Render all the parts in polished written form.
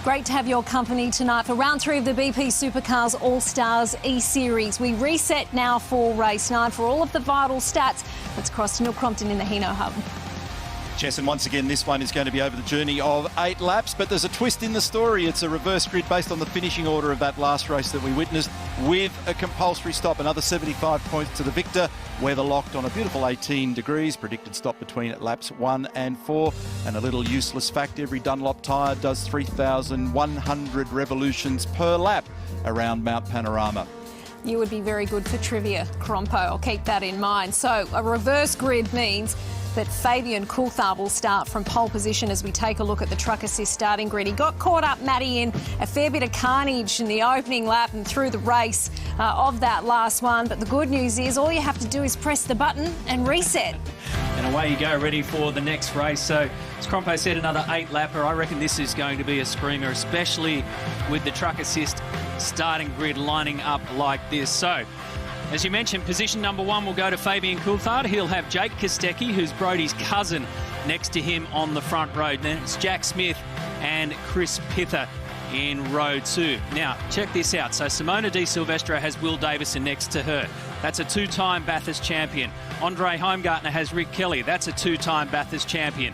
Great to have your company tonight for round 3 of the BP Supercars All Stars E-Series. We reset now for race 9 for all of the vital stats. Let's cross to Neil Crompton in the Hino Hub. Jess, and once again, this one is going to be over the journey of 8 laps, but there's a twist in the story. It's a reverse grid based on the finishing order of that last race that we witnessed, with a compulsory stop. Another 75 points to the victor. Weather locked on a beautiful 18 degrees. Predicted stop between laps 1 and 4. And a little useless fact, every Dunlop tyre does 3,100 revolutions per lap around Mount Panorama. You would be very good for trivia, Crompo. I'll keep that in mind. So a reverse grid means that Fabian Coulthard will start from pole position as we take a look at the truck assist starting grid. He got caught up, Matty, in a fair bit of carnage in the opening lap and through the race of that last one. But the good news is all you have to do is press the button and reset. And away you go, ready for the next race. So, as Crompo said, another 8-lapper. I reckon this is going to be a screamer, especially with the truck assist starting grid lining up like this. So, as you mentioned, position number 1 will go to Fabian Coulthard. He'll have Jake Kostecki, who's Brodie's cousin, next to him on the front row. Then it's Jack Smith and Chris Pither in row 2. Now, check this out. So Simona Di Silvestro has Will Davison next to her. That's a 2-time Bathurst champion. Andre Heimgartner has Rick Kelly. That's a 2-time Bathurst champion.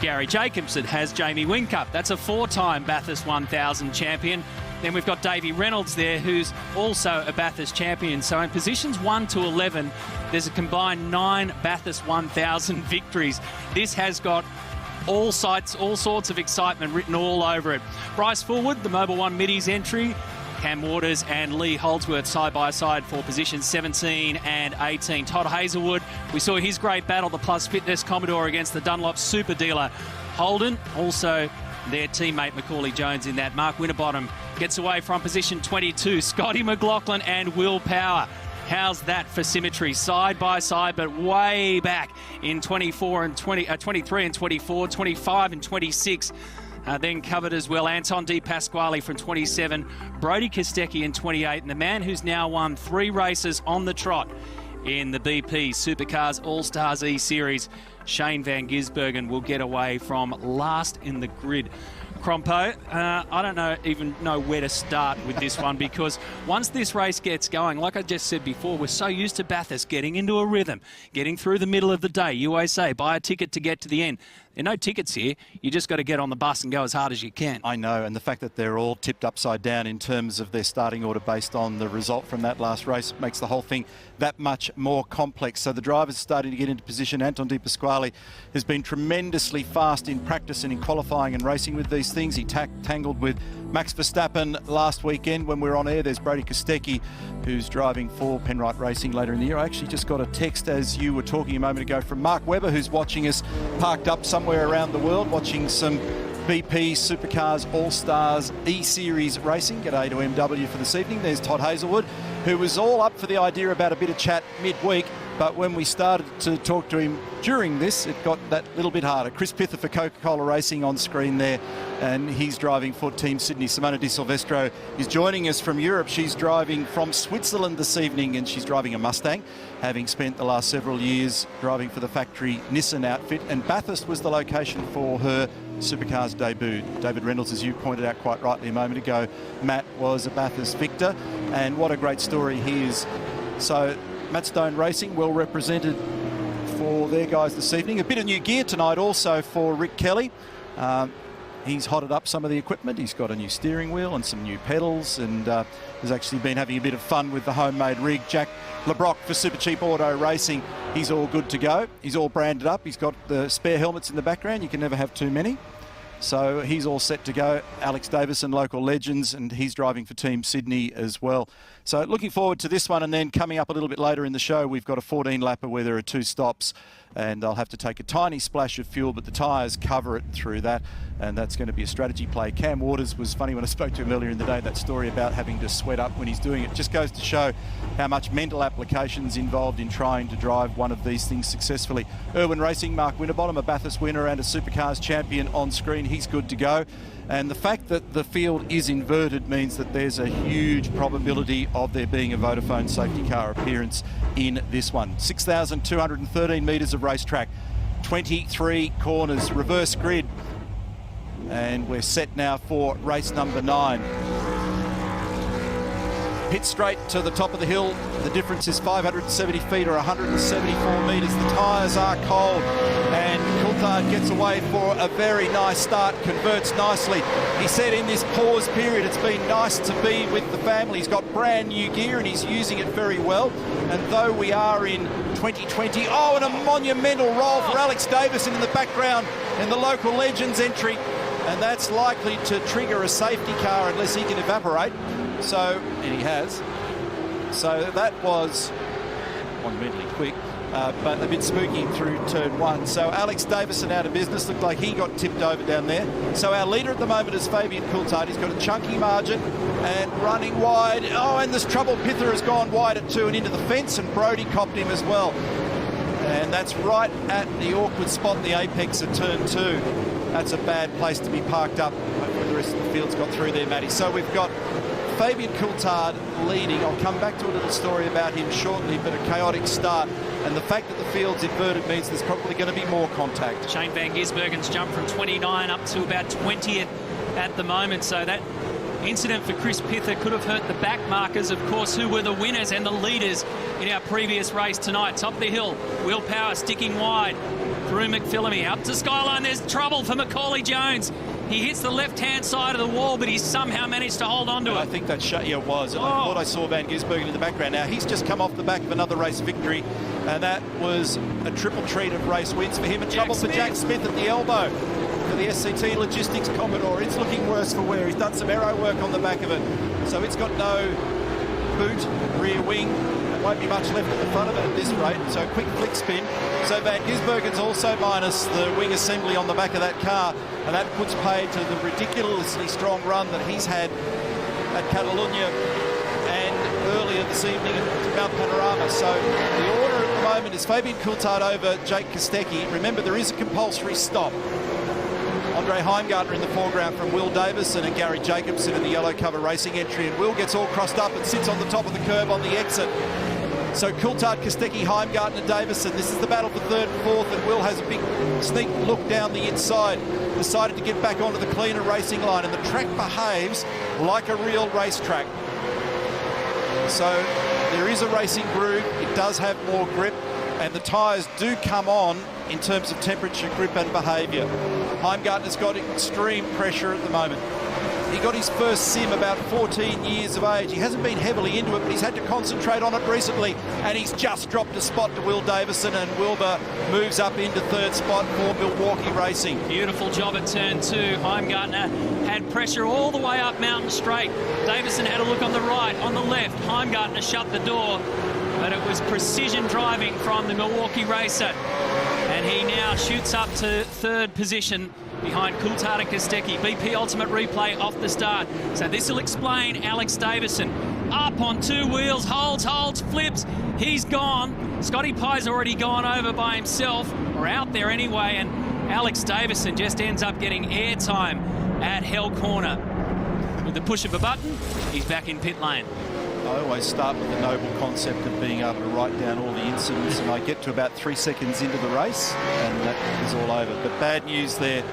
Gary Jacobson has Jamie Whincup. That's a 4-time Bathurst 1000 champion. Then we've got Davey Reynolds there, who's also a Bathurst champion. So in positions 1 to 11, there's a combined 9 Bathurst 1000 victories. This has got all sorts of excitement written all over it. Bryce Fullwood, the Mobil 1 Middies entry. Cam Waters and Lee Holdsworth side by side for positions 17 and 18. Todd Hazelwood, we saw his great battle, the Plus Fitness Commodore against the Dunlop super dealer Holden. Also their teammate Macaulay Jones in that. Mark Winterbottom gets away from position 22. Scotty McLaughlin and Will Power. How's that for symmetry? Side by side, but way back in 23 and 24, 25 and 26. Then covered as well Anton Di Pasquale from 27, Brodie Kostecki in 28, and the man who's now won 3 races on the trot in the BP Supercars All Stars E-Series, Shane Van Gisbergen, will get away from last in the grid. Crompo, I don't even know where to start with this one, because once this race gets going, like I just said before, we're so used to Bathurst getting into a rhythm, getting through the middle of the day. You always say, buy a ticket to get to the end. There are no tickets here. You just got to get on the bus and go as hard as you can. I know, and the fact that they're all tipped upside down in terms of their starting order based on the result from that last race makes the whole thing that much more complex. So the drivers are starting to get into position. Anton Di Pasquale has been tremendously fast in practice and in qualifying and racing with these things. He tangled with Max Verstappen last weekend when we were on air. There's Brodie Kostecki, who's driving for Penrite Racing later in the year. I actually just got a text as you were talking a moment ago from Mark Webber, who's watching us parked up somewhere around the world, watching some BP Supercars All Stars E-Series racing. G'day to MW for this evening. There's Todd Hazelwood, who was all up for the idea about a bit of chat midweek, but when we started to talk to him during this, it got that little bit harder. Chris Pither for Coca-Cola Racing on screen there, and he's driving for Team Sydney. Simona Di Silvestro is joining us from Europe. She's driving from Switzerland this evening, and she's driving a Mustang, having spent the last several years driving for the factory Nissan outfit, and Bathurst was the location for her Supercars debut. David Reynolds, as you pointed out quite rightly a moment ago, Matt was a Bathurst victor, and what a great story he is. So Matt Stone Racing, well represented for their guys this evening. A bit of new gear tonight also for Rick Kelly. He's hotted up some of the equipment. He's got a new steering wheel and some new pedals, and has actually been having a bit of fun with the homemade rig. Jack LeBrock for Super Cheap Auto Racing, he's all good to go. He's all branded up. He's got the spare helmets in the background. You can never have too many. So he's all set to go. Alex Davison, local legends, and he's driving for Team Sydney as well. So looking forward to this one, and then coming up a little bit later in the show, we've got a 14-lapper where there are 2 stops, and I'll have to take a tiny splash of fuel, but the tyres cover it through that, and that's going to be a strategy play. Cam Waters was funny when I spoke to him earlier in the day, that story about having to sweat up when he's doing it. Just goes to show how much mental application's involved in trying to drive one of these things successfully. Irwin Racing, Mark Winterbottom, a Bathurst winner and a Supercars champion on screen. He's good to go. And the fact that the field is inverted means that there's a huge probability of there being a Vodafone safety car appearance in this one. 6,213 metres of racetrack, 23 corners, reverse grid. And we're set now for race number 9. Pit straight to the top of the hill. The difference is 570 feet or 174 metres. The tyres are cold, and Coulthard gets away for a very nice start, converts nicely. He said in this pause period it's been nice to be with the family. He's got brand new gear and he's using it very well. And though we are in 2020, and a monumental roll for Alex Davison in the background in the local legends entry. And that's likely to trigger a safety car unless he can evaporate. So, and he has. So that was monumentally quick, but a bit spooky through turn 1. So Alex Davison out of business. Looked like he got tipped over down there. So our leader at the moment is Fabian Coulthard. He's got a chunky margin and running wide. And this trouble Pither has gone wide at 2 and into the fence, and Brody copped him as well. And that's right at the awkward spot, the apex of turn 2. That's a bad place to be parked up. Hopefully the rest of the field's got through there, Matty. So we've got Fabian Coulthard leading. I'll come back to a little story about him shortly, but a chaotic start. And the fact that the field's inverted means there's probably going to be more contact. Shane van Gisbergen's jumped from 29 up to about 20th at the moment. So that incident for Chris Pither could have hurt the back markers, of course, who were the winners and the leaders in our previous race tonight. Top of the hill, Will Power sticking wide through McPhillamy. Up to Skyline, there's trouble for Macaulay Jones. He hits the left-hand side of the wall, but he's somehow managed to hold on to it. I think that was. And I thought I saw Van Gisbergen in the background. Now, he's just come off the back of another race victory, and that was a triple treat of race wins for him. And trouble for Jack Smith at the elbow for the SCT Logistics Commodore. It's looking worse for wear. He's done some aero work on the back of it, so it's got no boot, rear wing. There won't be much left at the front of it at this rate, so a quick flick spin. So Van Gisbergen's also minus the wing assembly on the back of that car, and that puts paid to the ridiculously strong run that he's had at Catalunya and earlier this evening at Mount Panorama. So the order at the moment is Fabian Coulthard over Jake Kostecki. Remember, there is a compulsory stop. Andre Heimgartner in the foreground from Will Davison and Gary Jacobson in the yellow cover racing entry, and Will gets all crossed up and sits on the top of the curb on the exit. So Coulthard, Kostecki, Heimgartner, Davison. This is the battle for 3rd and 4th, and Will has a big sneak look down the inside. Decided to get back onto the cleaner racing line, and the track behaves like a real racetrack. So there is a racing groove. It does have more grip, and the tyres do come on in terms of temperature, grip and behaviour. Heimgartner's got extreme pressure at the moment. He got his first sim about 14 years of age. He hasn't been heavily into it, but he's had to concentrate on it recently, and he's just dropped a spot to Will Davison, and Wilbur moves up into 3rd spot for Milwaukee Racing. Beautiful job at turn 2. Heimgartner had pressure all the way up Mountain Straight. Davison had a look on the right, on the left. Heimgartner shut the door, but it was precision driving from the Milwaukee racer. And he now shoots up to 3rd position behind Coulthard and Kostecki. BP Ultimate Replay off the start. So this will explain Alex Davison. Up on 2 wheels, holds, flips. He's gone. Scotty Pye's already gone over by himself, or out there anyway, and Alex Davison just ends up getting airtime at Hell Corner. With the push of a button, he's back in pit lane. I always start with the noble concept of being able to write down all the incidents, and I get to about 3 seconds into the race and that is all over. But bad news there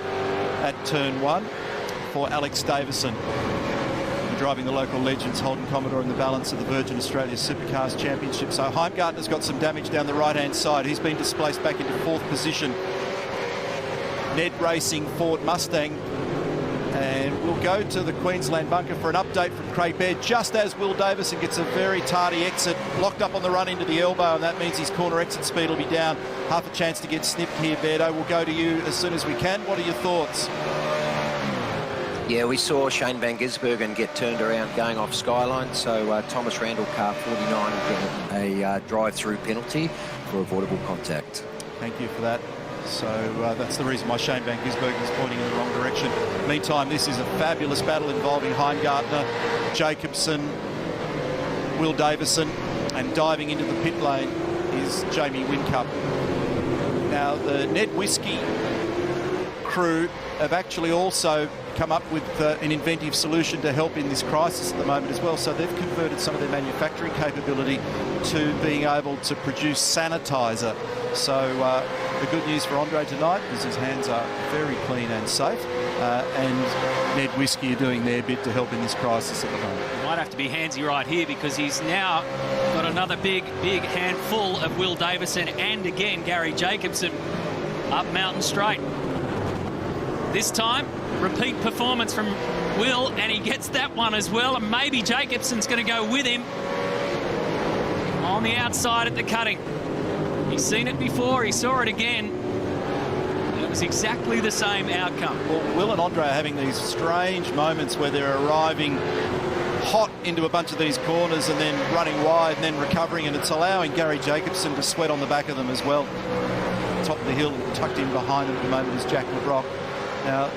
at turn 1 for Alex Davison, driving the local legends Holden Commodore in the balance of the Virgin Australia Supercars Championship. So Heimgartner's got some damage down the right-hand side. He's been displaced back into 4th position. Ned Racing Ford Mustang. And we'll go to the Queensland bunker for an update from Craig Baird just as Will Davison gets a very tardy exit, locked up on the run into the elbow, and that means his corner exit speed will be down. Half a chance to get snipped here, Beardo. We'll go to you as soon as we can. What are your thoughts? Yeah, we saw Shane van Gisbergen get turned around going off Skyline, so Thomas Randall, car 49, will get a drive-through penalty for avoidable contact. Thank you for that. So that's the reason why Shane van Gisbergen is pointing in the wrong direction. Meantime, this is a fabulous battle involving Heimgartner, Jacobson, Will Davison, and diving into the pit lane is Jamie Whincup. Now, the Ned Whiskey crew have actually also come up with an inventive solution to help in this crisis at the moment as well. So they've converted some of their manufacturing capability to being able to produce sanitizer. So the good news for Andre tonight is his hands are very clean and safe, and Ned Whiskey are doing their bit to help in this crisis at the moment. He might have to be handsy right here because he's now got another big handful of Will Davison and again Gary Jacobson up Mountain Straight. This time, repeat performance from Will, and he gets that one as well, and maybe Jacobson's going to go with him on the outside at the cutting. He's seen it before, he saw it again, and it was exactly the same outcome. Well, Will and Andre are having these strange moments where they're arriving hot into a bunch of these corners and then running wide and then recovering, and it's allowing Gary Jacobson to sweat on the back of them as well. Top of the hill, tucked in behind him at the moment is Jack LeBrock. Now,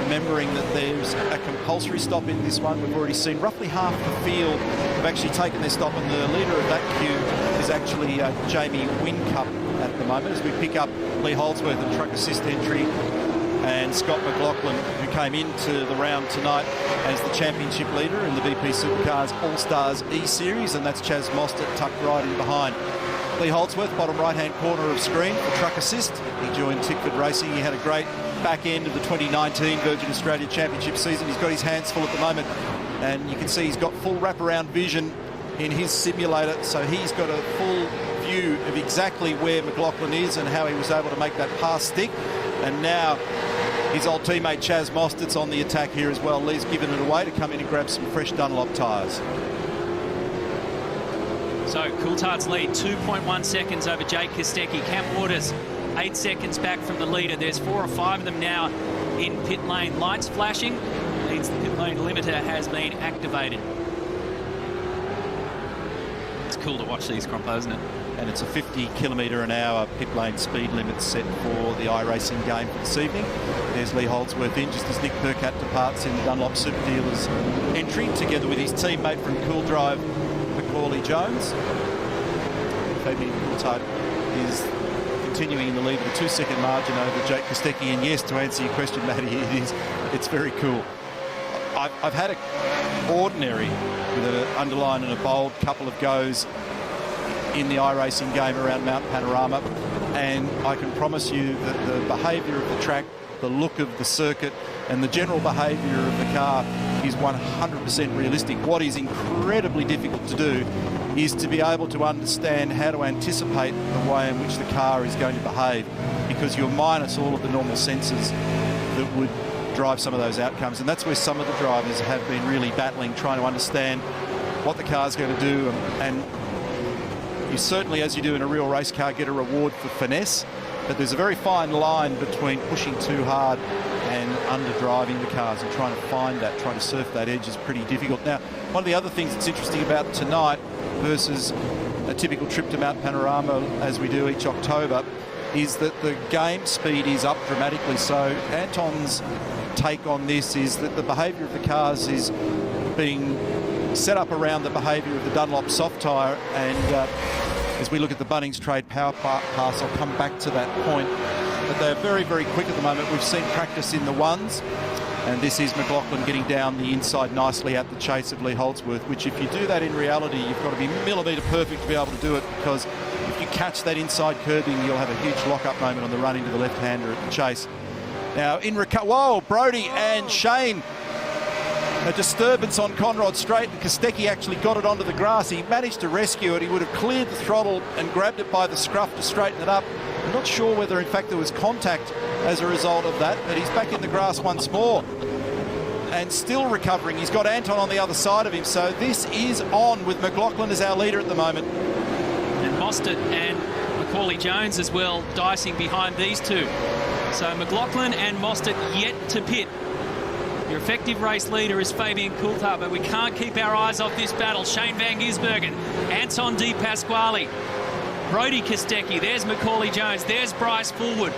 remembering that there's a compulsory stop in this one, we've already seen roughly half the field have actually taken their stop, and the leader of that queue is actually Jamie Whincup at the moment, as we pick up Lee Holdsworth and truck assist entry, and Scott McLaughlin, who came into the round tonight as the championship leader in the BP Supercars All Stars Eseries, and that's Chaz Mostert tucked right in behind. Lee Holdsworth, bottom right-hand corner of screen for truck assist. He joined Tickford Racing. He had a great back end of the 2019 Virgin Australia Championship season. He's got his hands full at the moment, and you can see he's got full wraparound vision in his simulator, so he's got a full view of exactly where McLaughlin is and how he was able to make that pass stick. And now his old teammate Chaz Mostert's on the attack here as well. Lee's given it away to come in and grab some fresh Dunlop tyres. So Coulthard's lead, 2.1 seconds over Jake Kostecki. Cam Waters, 8 seconds back from the leader. There's 4 or 5 of them now in pit lane. Lights flashing means the pit lane limiter has been activated. It's cool to watch these, Crompo, isn't it? And it's a 50km/h pit lane speed limit set for the iRacing game for this evening. There's Lee Holdsworth in just as Nick Percat departs in the Dunlop Super Dealers entry, together with his teammate from Cool Drive, Macaulay Jones. Fabian Coulthard is continuing in the lead with a 2-second margin over Jake Kostecki. And yes, to answer your question, Matty, it's very cool. I've had an ordinary with an underline and a bold couple of goes in the iRacing game around Mount Panorama, and I can promise you that the behaviour of the track, the look of the circuit and the general behaviour of the car is 100% realistic. What is incredibly difficult to do is to be able to understand how to anticipate the way in which the car is going to behave, because you're minus all of the normal sensors that would drive some of those outcomes. And that's where some of the drivers have been really battling, trying to understand what the car's going to do. And you certainly, as you do in a real race car, get a reward for finesse, but there's a very fine line between pushing too hard and under-driving the cars, and trying to find that, trying to surf that edge is pretty difficult. Now, one of the other things that's interesting about tonight versus a typical trip to Mount Panorama, as we do each October, is that the game speed is up dramatically. So Anton's take on this is that the behaviour of the cars is being set up around the behaviour of the Dunlop soft tyre, and as we look at the Bunnings Trade Power Pass, I'll come back to that point. But they're very, very quick at the moment. We've seen practice in the ones, and this is McLaughlin getting down the inside nicely at the chase of Lee Holdsworth, which if you do that in reality, you've got to be millimetre perfect to be able to do it, because if you catch that inside curbing, you'll have a huge lock-up moment on the run into the left-hander at the chase. Now, whoa, Brody and Shane. A disturbance on Conrod Straight, and Kostecki actually got it onto the grass. He managed to rescue it. He would have cleared the throttle and grabbed it by the scruff to straighten it up. I'm not sure whether, in fact, there was contact as a result of that, but he's back in the grass once more and still recovering. He's got Anton on the other side of him, so this is on with McLaughlin as our leader at the moment. And Mostert and Macaulay Jones as well, dicing behind these two. So McLaughlin and Mostert yet to pit. Your effective race leader is Fabian Coulthard, but we can't keep our eyes off this battle. Shane Van Gisbergen, Anton De Pasquale, Brody Kostecki, there's Macaulay Jones, there's Bryce Fullwood.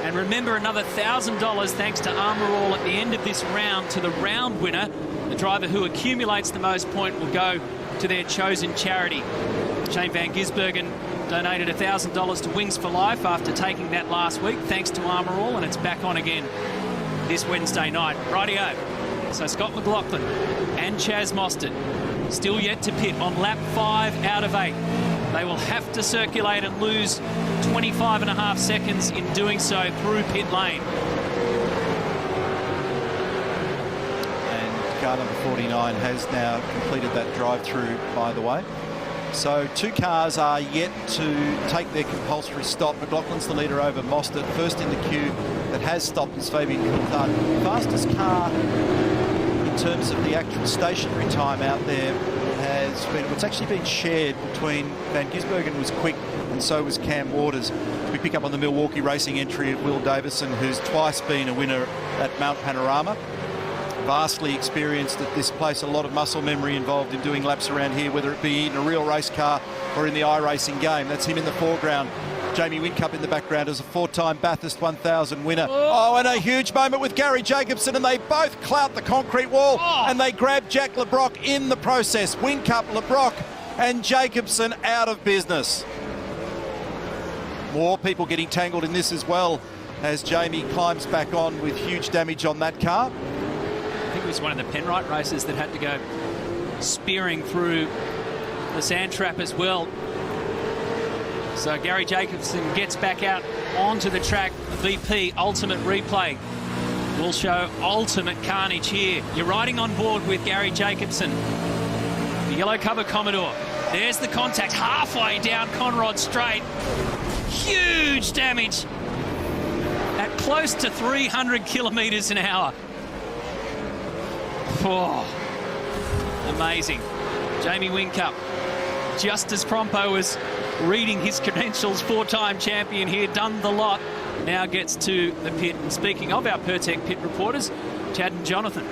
And remember, another $1,000 thanks to Armour All at the end of this round to the round winner. The driver who accumulates the most point will go to their chosen charity. Shane Van Gisbergen donated $1,000 to Wings for Life after taking that last week, thanks to Armour All, and it's back on again this Wednesday night. Rightio. So Scott McLaughlin and Chaz Mostert still yet to pit on lap 5 out of 8. They will have to circulate and lose 25.5 seconds in doing so through pit lane. And car number 49 has now completed that drive-through, by the way. So 2 cars are yet to take their compulsory stop. McLaughlin's the leader over Mostert. First in the queue that has stopped is Fabian Coulthard. Fastest car in terms of the actual stationary time out there has been, it's actually been shared between Van Gisbergen was quick and so was Cam Waters. We pick up on the Milwaukee Racing entry of Will Davison, who's twice been a winner at Mount Panorama. Vastly experienced at this place, a lot of muscle memory involved in doing laps around here, whether it be in a real race car or in the iRacing game. That's him in the foreground. Jamie Whincup in the background as a 4-time Bathurst 1000 winner. Oh, and a huge moment with Gary Jacobson, and they both clout the concrete wall, and they grab Jack LeBrock in the process. Whincup, LeBrock and Jacobson out of business. More people getting tangled in this as well as Jamie climbs back on with huge damage on that car. I think it was one of the Penrite races that had to go spearing through the sand trap as well. So Gary Jacobson gets back out onto the track. BP Ultimate Replay will show ultimate carnage here. You're riding on board with Gary Jacobson, the yellow cover Commodore. There's the contact halfway down Conrod Straight. Huge damage at close to 300 kilometres an hour. Oh, amazing. Jamie Whincup, just as Crompo was reading his credentials, 4-time champion here, done the lot, now gets to the pit. And speaking of our Pertec pit reporters, Chad and Jonathan.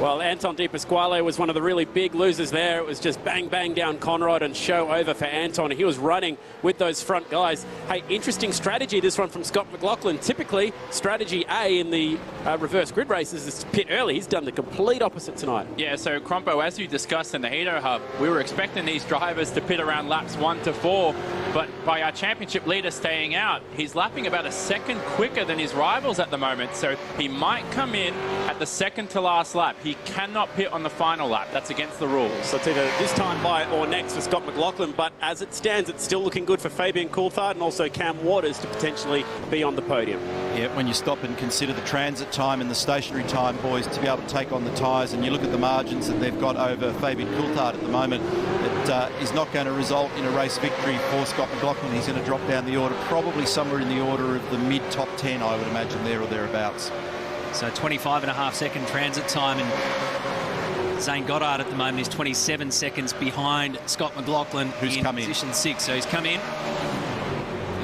Well, Anton De Pasquale was one of the really big losers there. It was just bang, bang down Conrod and show over for Anton. He was running with those front guys. Hey, interesting strategy, this one from Scott McLaughlin. Typically, strategy A in the reverse grid races is to pit early. He's done the complete opposite tonight. Yeah, so Crompo, as you discussed in the Heater Hub, we were expecting these drivers to pit around laps 1 to 4, but by our championship leader staying out, he's lapping about a second quicker than his rivals at the moment, so he might come in at the second to last lap. He cannot pit on the final lap. That's against the rules. So it's either this time by or next for Scott McLaughlin, but as it stands, it's still looking good for Fabian Coulthard and also Cam Waters to potentially be on the podium. Yeah, when you stop and consider the transit time and the stationary time, boys, to be able to take on the tyres, and you look at the margins that they've got over Fabian Coulthard at the moment, it is not going to result in a race victory for Scott McLaughlin. He's going to drop down the order, probably somewhere in the order of the mid-top 10, I would imagine, there or thereabouts. So 25.5 second transit time, and Zane Goddard at the moment is 27 seconds behind Scott McLaughlin, who's in position 6. So he's come in.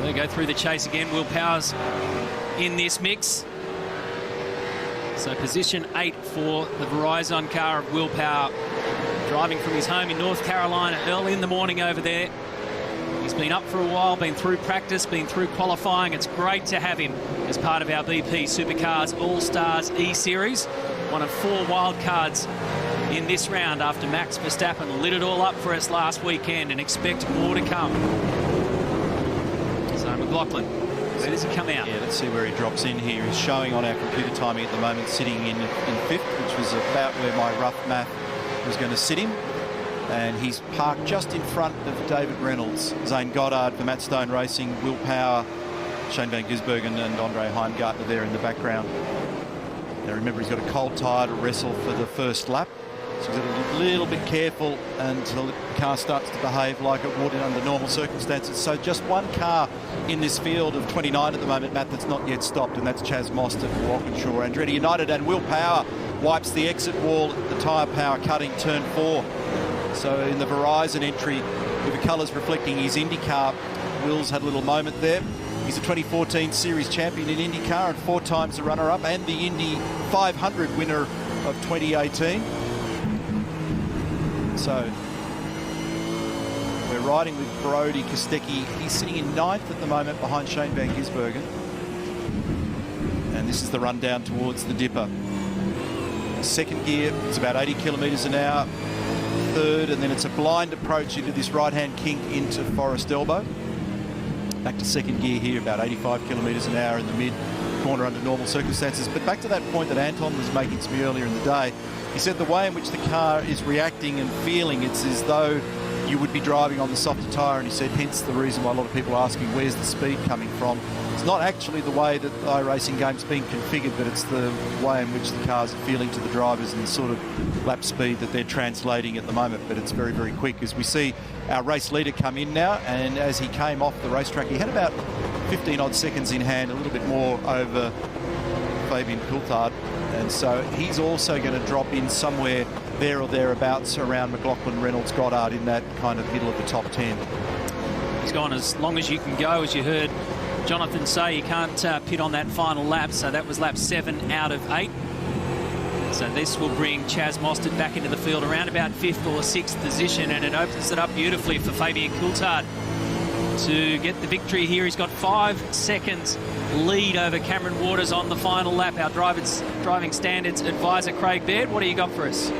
They go through the chase again. Will Power's in this mix. So position 8 for the Verizon car of Will Power, driving from his home in North Carolina early in the morning over there. He's been up for a while, been through practice, been through qualifying. It's great to have him as part of our BP Supercars All Stars Eseries. One of 4 wild cards in this round after Max Verstappen lit it all up for us last weekend, and expect more to come. So McLaughlin, where does he come out? Yeah, let's see where he drops in here. He's showing on our computer timing at the moment, sitting in 5th, which was about where my rough math was going to sit him. And he's parked just in front of David Reynolds, Zane Goddard for Matt Stone Racing, Will Power, Shane Van Gisbergen and Andre Heimgartner there in the background. Now remember, he's got a cold tyre to wrestle for the first lap, so he's got to be a little bit careful until the car starts to behave like it would under normal circumstances. So just one car in this field of 29 at the moment, Matt, that's not yet stopped, and that's Chaz Mostert, Walkinshaw, Andretti United, and Will Power wipes the exit wall at the tyre power cutting turn 4. So in the Verizon entry, with the colours reflecting his IndyCar, Will's had a little moment there. He's a 2014 Series champion in IndyCar and 4 times the runner-up, and the Indy 500 winner of 2018. So we're riding with Brody Kostecki. He's sitting in 9th at the moment behind Shane Van Gisbergen. And this is the run down towards the Dipper. Second gear, it's about 80 kilometres an hour. Third, and then it's a blind approach into this right-hand kink into Forest Elbow. Back to second gear here, about 85 kilometres an hour in the mid-corner under normal circumstances. But back to that point that Anton was making to me earlier in the day, he said the way in which the car is reacting and feeling, it's as though you would be driving on the softer tyre, and he said hence the reason why a lot of people are asking where's the speed coming from. It's not actually the way that the iRacing game's being configured, but it's the way in which the cars are feeling to the drivers and the sort of lap speed that they're translating at the moment. But it's very, very quick. As we see our race leader come in now, and as he came off the racetrack, he had about 15 odd seconds in hand, a little bit more over Fabian Coulthard, and so he's also going to drop in somewhere there or thereabouts around McLaughlin, Reynolds, Goddard in that kind of middle of the top 10. He's gone as long as you can go, as you heard Jonathan say. You can't pit on that final lap, so that was lap 7 out of 8. So this will bring Chaz Mostert back into the field around about 5th or 6th position, and it opens it up beautifully for Fabian Coulthard to get the victory here. He's got 5 seconds lead over Cameron Waters on the final lap. Our driving standards advisor Craig Baird, what do you got for us?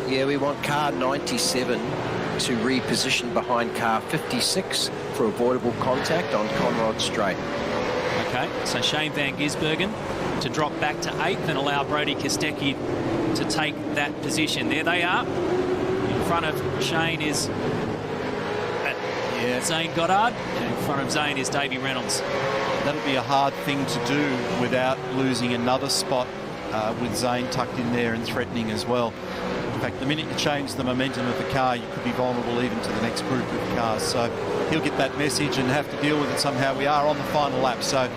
Yeah, we want car 97 to reposition behind car 56 for avoidable contact on Conrod Straight. Okay, so Shane Van Gisbergen to drop back to 8th and allow Brody Kostecki to take that position. There they are. In front of Shane is Zane Goddard, and in front of Zane is Davey Reynolds. That'll be a hard thing to do without losing another spot with Zane tucked in there and threatening as well. In fact, the minute you change the momentum of the car, you could be vulnerable even to the next group of cars. So he'll get that message and have to deal with it somehow. We are on the final lap, so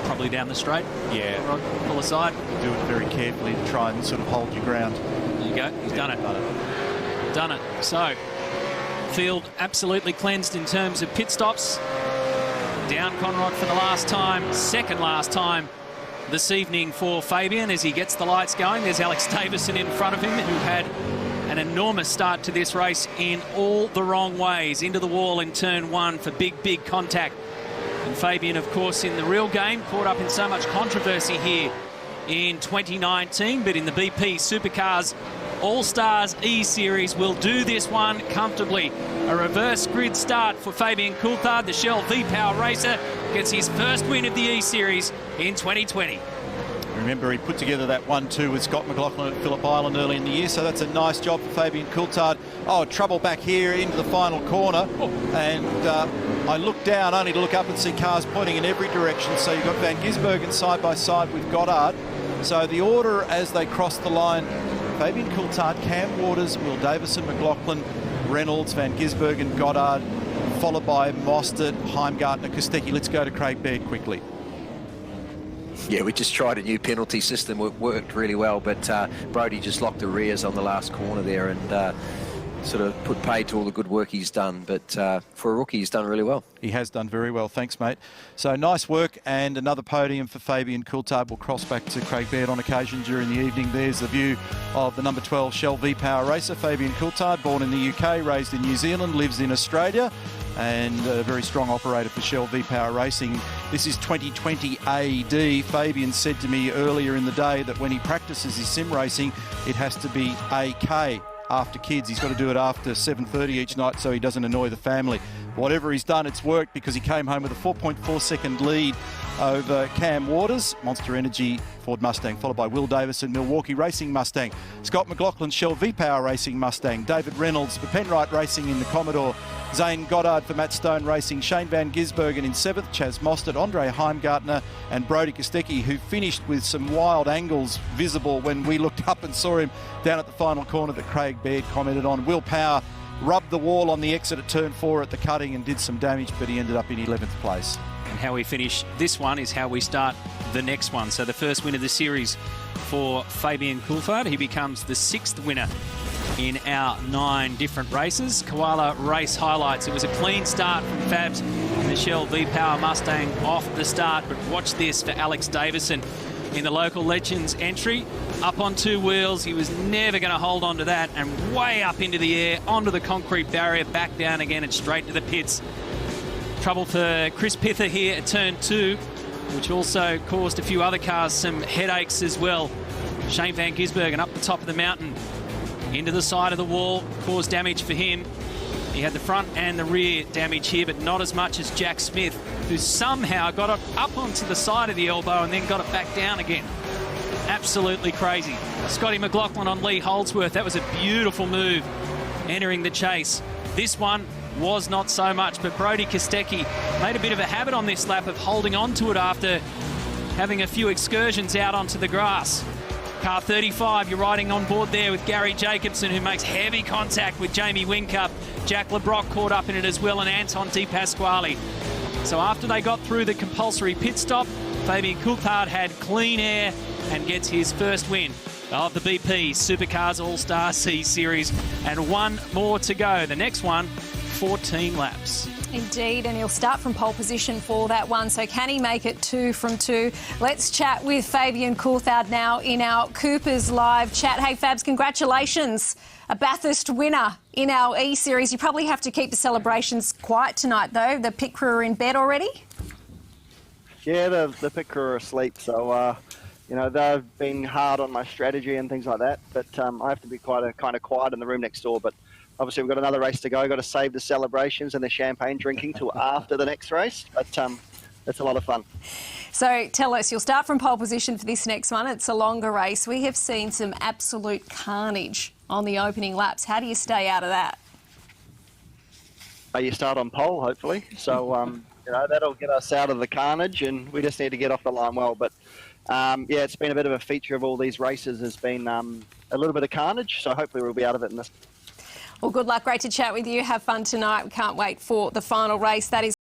probably down the straight. Yeah. Pull aside. Do it very carefully to try and sort of hold your ground. There you go. He's done it. Done it. So field absolutely cleansed in terms of pit stops. Down Conrod for the last time, second last time this evening for Fabian as he gets the lights going. There's Alex Davison in front of him, who had an enormous start to this race in all the wrong ways. Into the wall in turn 1 for big contact. And Fabian, of course, in the real game, caught up in so much controversy here in 2019, but in the BP Supercars All Stars Eseries will do this one comfortably. A reverse grid start for Fabian Coulthard. The Shell V-Power racer gets his first win of the E-Series in 2020. Remember, he put together that 1-2 with Scott McLaughlin at Phillip Island early in the year, so that's a nice job for Fabian Coulthard. Oh, trouble back here into the final corner, and I look down only to look up and see cars pointing in every direction. So you've got Van Gisbergen side by side with Goddard. So the order as they cross the line: Fabian Coulthard, Cam Waters, Will Davison, McLaughlin, Reynolds, Van Gisbergen, Goddard, followed by Mostert, Heimgartner, Kostecki. Let's go to Craig Baird quickly. Yeah, we just tried a new penalty system. It worked really well, but Brody just locked the rears on the last corner there and sort of put paid to all the good work he's done. But for a rookie, he's done really well. He has done very well. Thanks, mate. So nice work, and another podium for Fabian Coulthard. We'll cross back to Craig Baird on occasion during the evening. There's the view of the number 12 Shell V-Power racer, Fabian Coulthard, born in the UK, raised in New Zealand, lives in Australia, and a very strong operator for Shell V-Power Racing. This is 2020 AD. Fabian said to me earlier in the day that when he practices his sim racing, it has to be AK, after kids. He's got to do it after 7:30 each night so he doesn't annoy the family. Whatever he's done, it's worked, because he came home with a 4.4 second lead over Cam Waters, Monster Energy Ford Mustang, followed by Will Davison, Milwaukee Racing Mustang, Scott McLaughlin, Shell V-Power Racing Mustang, David Reynolds for Penrite Racing in the Commodore, Zane Goddard for Matt Stone Racing, Shane Van Gisbergen in 7th, Chaz Mostert, Andre Heimgartner and Brody Kostecki, who finished with some wild angles visible when we looked up and saw him down at the final corner that Craig Baird commented on. Will Power rubbed the wall on the exit at turn 4 at the cutting and did some damage, but he ended up in 11th place. And how we finish this one is how we start the next one. So the first win of the series for Fabian Coulthard. He becomes the 6th winner in our 9 different races. Koala race highlights. It was a clean start from Fabs in the Shell V-Power Mustang off the start, but watch this for Alex Davison in the local legends entry. Up on 2 wheels, he was never going to hold on to that, and way up into the air, onto the concrete barrier, back down again and straight to the pits. Trouble for Chris Pither here at turn 2, which also caused a few other cars some headaches as well. Shane Van Gisbergen up the top of the mountain, into the side of the wall, caused damage for him. He had the front and the rear damage here, but not as much as Jack Smith, who somehow got it up onto the side of the elbow and then got it back down again. Absolutely crazy. Scotty McLaughlin on Lee Holdsworth. That was a beautiful move entering the chase. This one was not so much, but Brodie Kostecki made a bit of a habit on this lap of holding on to it after having a few excursions out onto the grass. Car 35, you're riding on board there with Gary Jacobson, who makes heavy contact with Jamie Whincup. Jack LeBrock caught up in it as well, and Anton De Pasquale. So after they got through the compulsory pit stop, Fabian Coulthard had clean air and gets his first win of the BP Supercars All Stars Eseries, and one more to go. The next one, 14 laps. Indeed, and he'll start from pole position for that one. So can he make it 2 from 2? Let's chat with Fabian Coulthard now in our Coopers Live chat. Hey, Fabs, congratulations. A Bathurst winner in our E-Series. You probably have to keep the celebrations quiet tonight, though. The pit crew are in bed already? Yeah, the pit crew are asleep, so, you know, they've been hard on my strategy and things like that, but I have to be kind of quiet in the room next door. But obviously, we've got another race to go. Got to save the celebrations and the champagne drinking till after the next race. But it's a lot of fun. So tell us, you'll start from pole position for this next one. It's a longer race. We have seen some absolute carnage on the opening laps. How do you stay out of that? You start on pole, hopefully. So, you know, that'll get us out of the carnage, and we just need to get off the line well. But, yeah, it's been a bit of a feature of all these races. Has been a little bit of carnage, so hopefully we'll be out of it in this. Well, good luck. Great to chat with you. Have fun tonight. We can't wait for the final race. That is